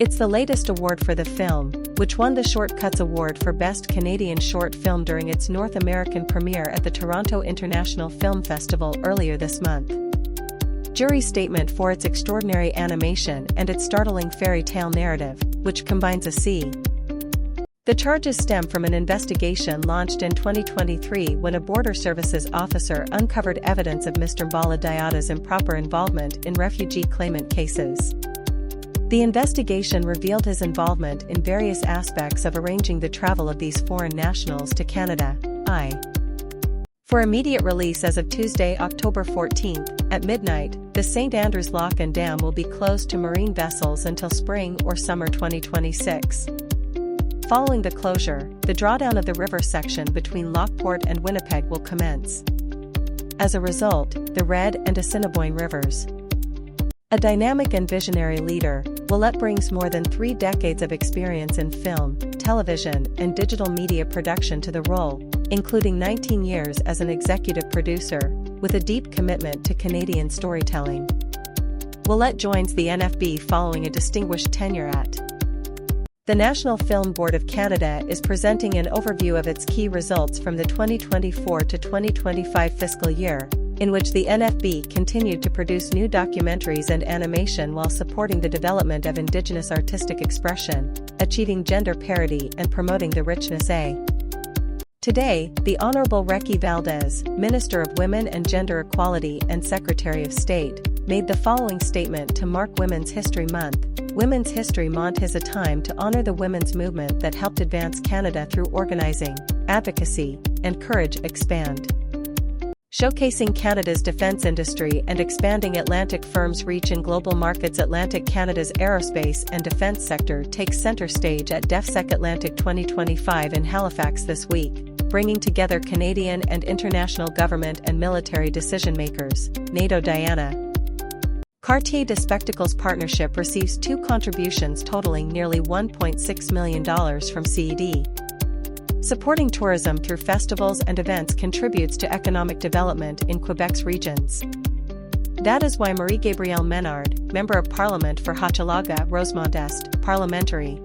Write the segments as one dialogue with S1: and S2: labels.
S1: It's the latest award for the film, which won the Shortcuts Award for Best Canadian Short Film during its North American premiere at the Toronto International Film Festival earlier this month. Jury statement for its extraordinary animation and its startling fairy tale narrative, which combines a C. The charges stem from an investigation launched in 2023 when a border services officer uncovered evidence of Mr. Bala Diatta's improper involvement in refugee claimant cases. The investigation revealed his involvement in various aspects of arranging the travel of these foreign nationals to Canada. For immediate release as of Tuesday, October 14th, at midnight, the St. Andrews Lock and Dam will be closed to marine vessels until spring or summer 2026. Following the closure, the drawdown of the river section between Lockport and Winnipeg will commence. As a result, the Red and Assiniboine rivers. A dynamic and visionary leader, Willette brings more than 3 decades of experience in film, television, and digital media production to the role, including 19 years as an executive producer, with a deep commitment to Canadian storytelling. Willette joins the NFB following a distinguished tenure at the National Film Board of Canada is presenting an overview of its key results from the 2024 to 2025 fiscal year, in which the NFB continued to produce new documentaries and animation while supporting the development of Indigenous artistic expression, achieving gender parity and promoting the richness A. Today, the Honourable Recky Valdez, Minister of Women and Gender Equality and Secretary of State, made the following statement to mark Women's History Month. Women's History Month is a time to honour the women's movement that helped advance Canada through organising, advocacy, and courage. Expand. Showcasing Canada's defence industry and expanding Atlantic firms' reach in global markets. Atlantic Canada's aerospace and defence sector takes centre stage at DefSec Atlantic 2025 in Halifax this week, bringing together Canadian and international government and military decision-makers. NATO Diana. Cartier de Spectacles partnership receives 2 contributions totaling nearly $1.6 million from CED. Supporting tourism through festivals and events contributes to economic development in Quebec's regions. That is why Marie-Gabrielle Menard, Member of Parliament for Hochelaga-Rosemont Est, Parliamentary.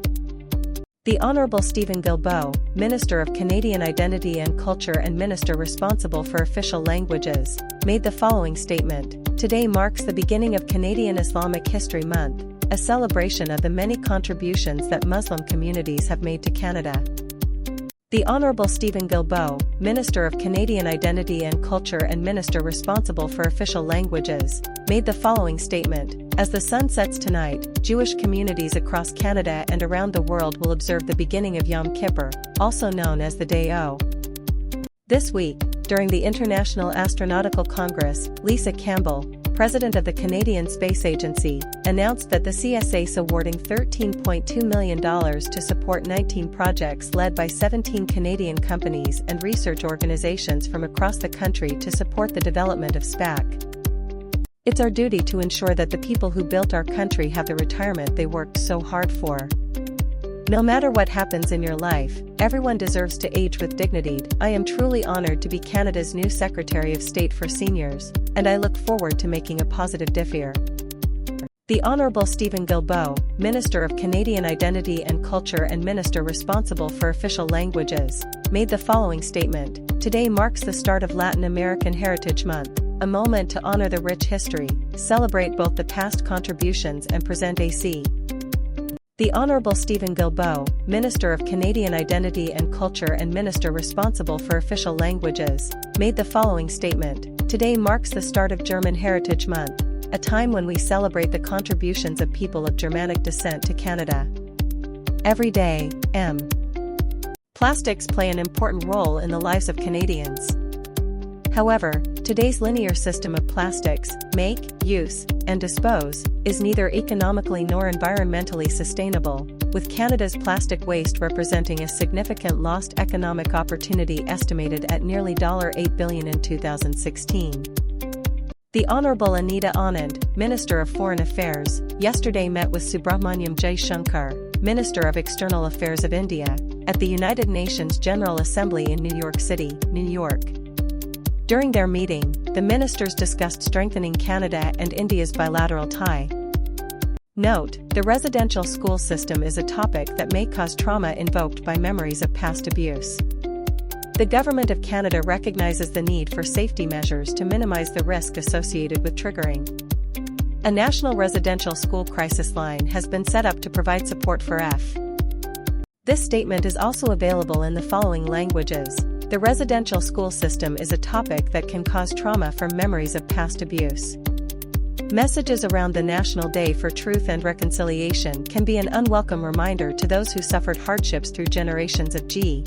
S1: The Honourable Stephen Guilbeault, Minister of Canadian Identity and Culture and Minister responsible for official languages, made the following statement. Today marks the beginning of Canadian Islamic History Month, a celebration of the many contributions that Muslim communities have made to Canada. The Honourable Stephen Guilbeault, Minister of Canadian Identity and Culture and Minister responsible for official languages, made the following statement. As the sun sets tonight, Jewish communities across Canada and around the world will observe the beginning of Yom Kippur, also known as the Day O. This week, during the International Astronautical Congress, Lisa Campbell, President of the Canadian Space Agency, announced that the CSA is awarding $13.2 million to support 19 projects led by 17 Canadian companies and research organizations from across the country to support the development of SPAC. It's our duty to ensure that the people who built our country have the retirement they worked so hard for. No matter what happens in your life, everyone deserves to age with dignity. I am truly honored to be Canada's new Secretary of State for Seniors, and I look forward to making a positive difference. The Honourable Stephen Guilbeault, Minister of Canadian Identity and Culture and Minister responsible for official languages, made the following statement. Today marks the start of Latin American Heritage Month, a moment to honour the rich history, celebrate both the past contributions and present AC. The Honourable Stephen Guilbeault, Minister of Canadian Identity and Culture and Minister responsible for official languages, made the following statement. Today marks the start of German Heritage Month, a time when we celebrate the contributions of people of Germanic descent to Canada. Every day, plastics play an important role in the lives of Canadians. However, today's linear system of plastics, make, use, and dispose, is neither economically nor environmentally sustainable, with Canada's plastic waste representing a significant lost economic opportunity estimated at nearly $8 billion in 2016. The Honourable Anita Anand, Minister of Foreign Affairs, yesterday met with Subrahmanyam Jaishankar, Minister of External Affairs of India, at the United Nations General Assembly in New York City, New York. During their meeting, the ministers discussed strengthening Canada and India's bilateral tie. Note, the residential school system is a topic that may cause trauma invoked by memories of past abuse. The Government of Canada recognizes the need for safety measures to minimize the risk associated with triggering. A national residential school crisis line has been set up to provide support for F. This statement is also available in the following languages. The residential school system is a topic that can cause trauma from memories of past abuse. Messages around the National Day for Truth and Reconciliation can be an unwelcome reminder to those who suffered hardships through generations of G.